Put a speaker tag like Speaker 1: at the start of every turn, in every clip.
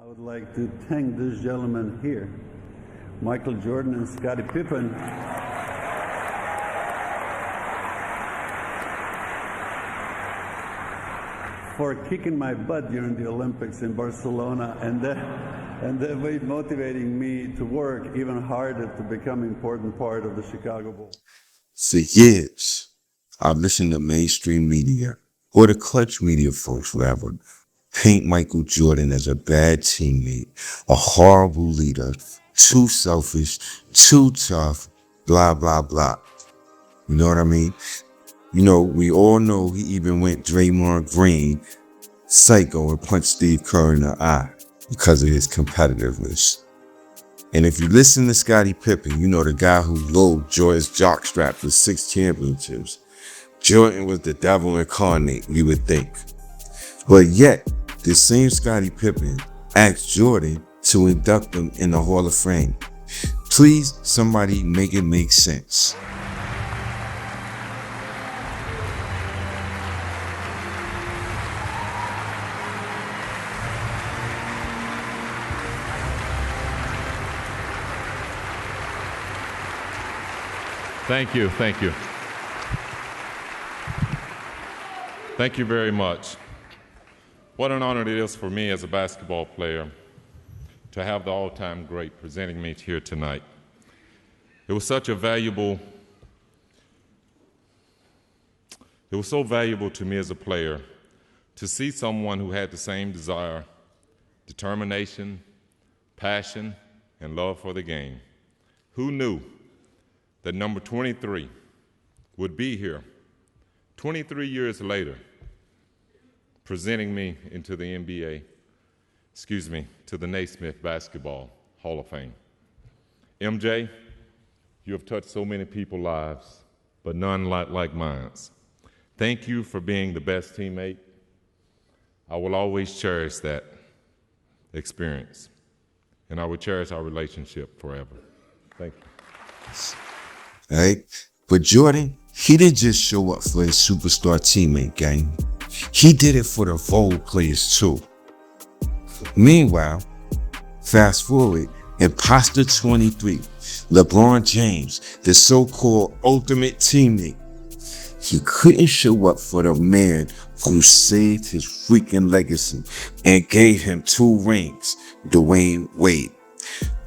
Speaker 1: I would like to thank this gentleman here, Michael Jordan and Scottie Pippen, for kicking my butt during the Olympics in Barcelona, and then motivating me to work even harder to become an important part of the Chicago Bulls.
Speaker 2: For years, I've listened to mainstream media, or the clutch media folks rather, paint Michael Jordan as a bad teammate, a horrible leader, too selfish, too tough, blah, blah, blah. You know what I mean? You know, we all know he even went Draymond Green psycho and punched Steve Kerr in the eye because of his competitiveness. And if you listen to Scottie Pippen, you know the guy who loaded Jordan's jockstrap for 6 championships. Jordan was the devil incarnate, you would think. But yet, the same Scottie Pippen asked Jordan to induct him in the Hall of Fame. Please, somebody make it make sense.
Speaker 3: Thank you, thank you. Thank you very much. What an honor it is for me as a basketball player to have the all-time great presenting me here tonight. It was so valuable to me as a player to see someone who had the same desire, determination, passion, and love for the game. Who knew that number 23 would be here 23 years later, presenting me into the to the Naismith Basketball Hall of Fame. MJ, you have touched so many people's lives, but none like mine. Thank you for being the best teammate. I will always cherish that experience, and I will cherish our relationship forever. Thank you.
Speaker 2: All right? But Jordan, he didn't just show up for his superstar teammate, gang. He did it for the role players too. Meanwhile, fast forward, Imposter 23, LeBron James, the so-called ultimate teammate, he couldn't show up for the man who saved his freaking legacy and gave him 2 rings, Dwayne Wade.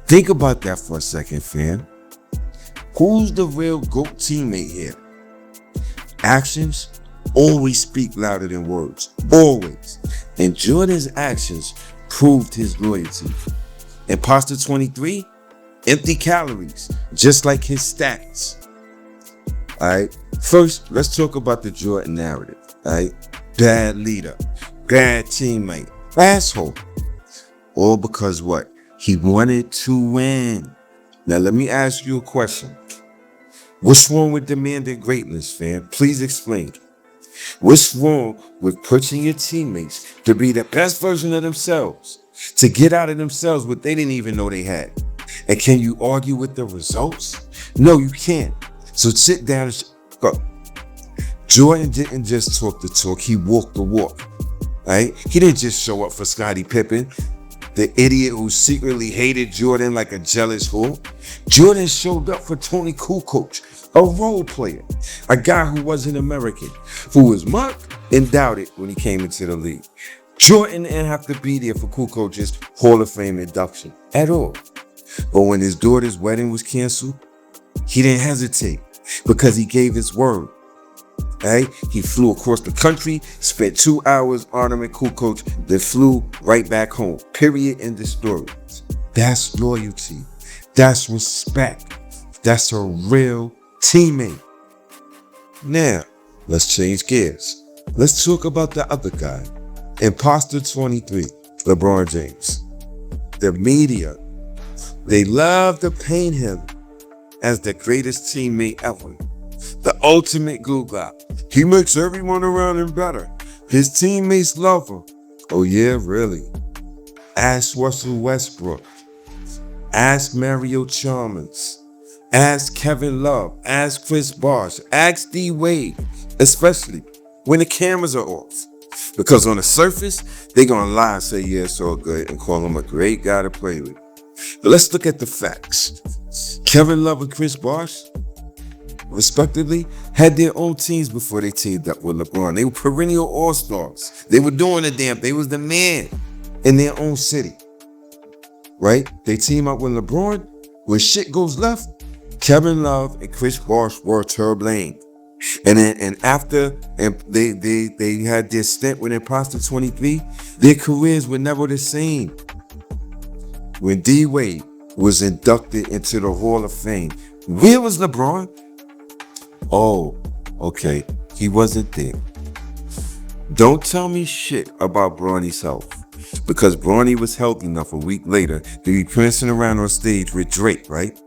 Speaker 2: Think about that for a second, fam. Who's the real GOAT teammate here? Actions always speak louder than words, always. And Jordan's actions proved his loyalty. Imposter 23, empty calories, just like his stats. All right, first, let's talk about the Jordan narrative. All right, bad leader, bad teammate, asshole. All because what? He wanted to win. Now, let me ask you a question. What's wrong with demanding greatness, fam? Please explain. What's wrong with pushing your teammates to be the best version of themselves, to get out of themselves what they didn't even know they had? And can you argue with the results? No, you can't. So sit down and go. Jordan didn't just talk the talk, he walked the walk. Right? He didn't just show up for Scottie Pippen, the idiot who secretly hated Jordan like a jealous whore. Jordan showed up for Toni Kukoc, a role player, a guy who wasn't American, who was mocked and doubted when he came into the league. Jordan didn't have to be there for Kukoc's Hall of Fame induction at all. But when his daughter's wedding was canceled, he didn't hesitate because he gave his word. Right? He flew across the country, spent 2 hours honoring Kukoc, then flew right back home. Period. End of story. That's loyalty. That's respect. That's a real teammate. Now, let's change gears. Let's talk about the other guy, Imposter 23, LeBron James. The media, they love to paint him as the greatest teammate ever. The ultimate glue guy. He makes everyone around him better. His teammates love him. Oh yeah, really? Ask Russell Westbrook. Ask Mario Chalmers. Ask Kevin Love. Ask Chris Bosh. Ask D. Wade. Especially when the cameras are off. Because on the surface, they're gonna lie and say, yeah, it's all good, and call him a great guy to play with. But let's look at the facts. Kevin Love and Chris Bosh, respectively, had their own teams before they teamed up with LeBron. They were perennial all-stars. They were doing the damn. They was the man in their own city, right? They team up with LeBron. When shit goes left, Kevin Love and Chris Bosh were to blame. And after they had their stint with Imposter 23, their careers were never the same. When D Wade was inducted into the Hall of Fame, where was LeBron? Oh, okay, he wasn't there. Don't tell me shit about Bronny's health, because Bronny was healthy enough a week later to be prancing around on stage with Drake, right?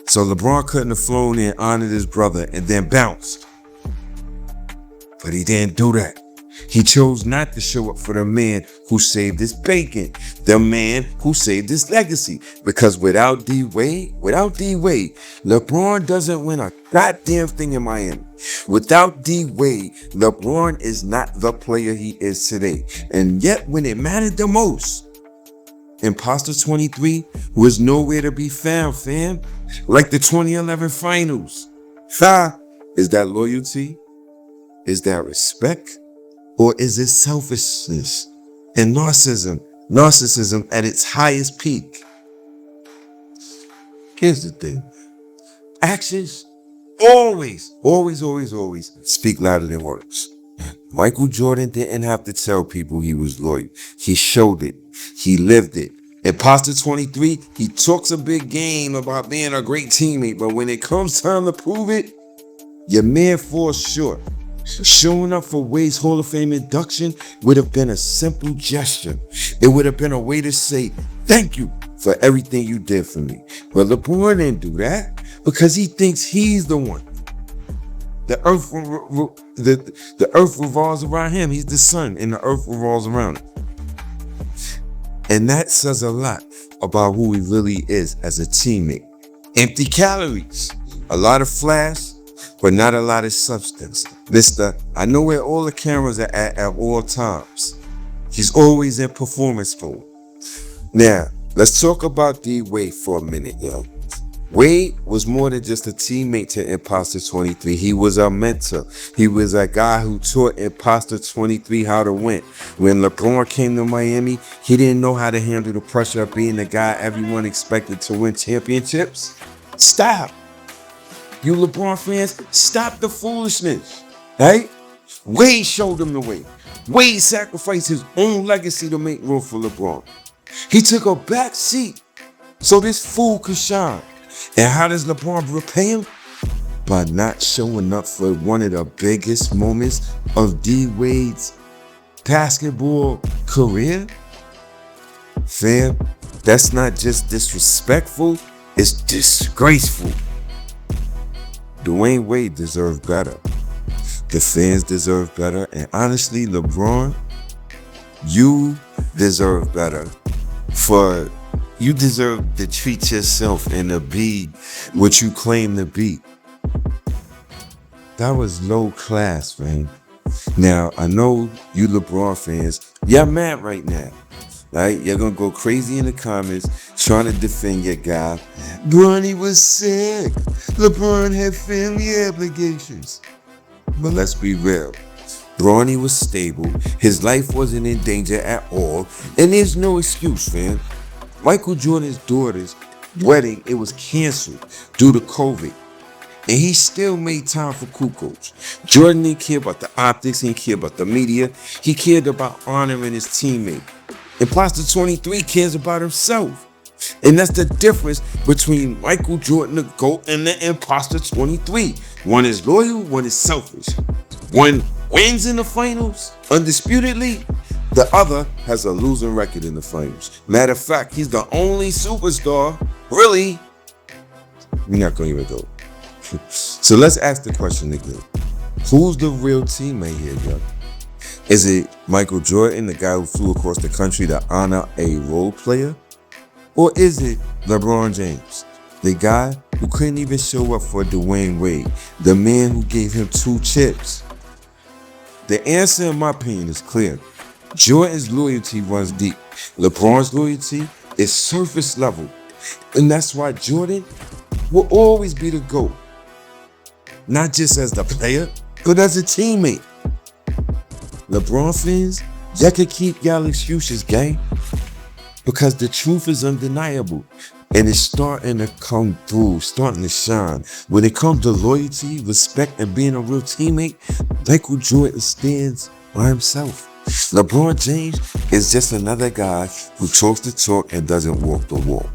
Speaker 2: So LeBron couldn't have flown in, honored his brother, and then bounced. But he didn't do that. He chose not to show up for the man who saved his bacon, the man who saved his legacy. Because without D Wade, LeBron doesn't win a goddamn thing in Miami. Without D Wade, LeBron is not the player he is today. And yet, when it mattered the most, Imposter 23 was nowhere to be found, fam. Like the 2011 finals. Is that loyalty? Is that respect? Or is it selfishness and narcissism at its highest peak? Here's the thing. Actions always speak louder than words. Michael Jordan didn't have to tell people he was loyal. He showed it. He lived it. Imposter 23, he talks a big game about being a great teammate, but when it comes time to prove it, your man falls short. Showing up for Wade's Hall of Fame induction would have been a simple gesture. It would have been a way to say, thank you for everything you did for me. But LeBron didn't do that because he thinks he's the one. The earth revolves around him. He's the sun and the earth revolves around him. And that says a lot about who he really is as a teammate. Empty calories, a lot of flash, but not a lot of substance. Mr. I know where all the cameras are at all times. He's always in performance mode. Now, let's talk about D Wade for a minute, yo. Wade was more than just a teammate to Imposter 23. He was a mentor. He was a guy who taught Imposter 23 how to win. When LeBron came to Miami, he didn't know how to handle the pressure of being the guy everyone expected to win championships. Stop. You LeBron fans, stop the foolishness, right? Wade showed him the way. Wade sacrificed his own legacy to make room for LeBron. He took a back seat so this fool could shine. And how does LeBron repay him? By not showing up for one of the biggest moments of D Wade's basketball career? Fam, that's not just disrespectful, it's disgraceful. Dwayne Wade deserved better. The fans deserve better. And honestly, LeBron, you deserve better. You deserve to treat yourself and to be what you claim to be. That was low class, man. Now, I know you LeBron fans, y'all mad right now. Right? You're going to go crazy in the comments trying to defend your guy. Bronny was sick. LeBron had family obligations. But let's be real. Bronny was stable. His life wasn't in danger at all. And there's no excuse, fam. Michael Jordan's daughter's wedding, it was canceled due to COVID. And he still made time for Kukoc. Jordan didn't care about the optics, he didn't care about the media. He cared about honoring his teammate. Imposter 23 cares about himself. And that's the difference between Michael Jordan, the GOAT, and the Imposter 23. One is loyal, one is selfish. One wins in the finals, undisputedly. The other has a losing record in the finals. Matter of fact, he's the only superstar, really. We're not going to even go. So let's ask the question again. Who's the real teammate here, yo? Is it Michael Jordan, the guy who flew across the country to honor a role player? Or is it LeBron James, the guy who couldn't even show up for Dwayne Wade, the man who gave him 2 chips? The answer, in my opinion, is clear. Jordan's loyalty runs deep. LeBron's loyalty is surface level. And that's why Jordan will always be the GOAT. Not just as the player, but as a teammate. LeBron fans, y'all can keep y'all excuses, gang. Because the truth is undeniable. And it's starting to come through, starting to shine. When it comes to loyalty, respect, and being a real teammate, Michael Jordan stands by himself. LeBron James is just another guy who talks the talk and doesn't walk the walk,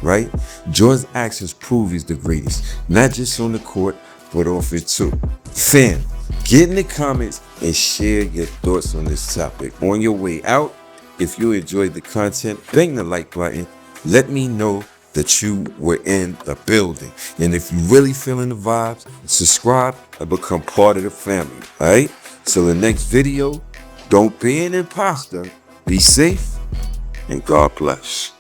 Speaker 2: right? Jordan's actions prove he's the greatest, not just on the court, but off it too. Fam, get in the comments and share your thoughts on this topic. On your way out, if you enjoyed the content, bang the like button. Let me know that you were in the building. And if you really feeling the vibes, subscribe and become part of the family, all right? Till the next video, don't be an imposter. Be safe and God bless.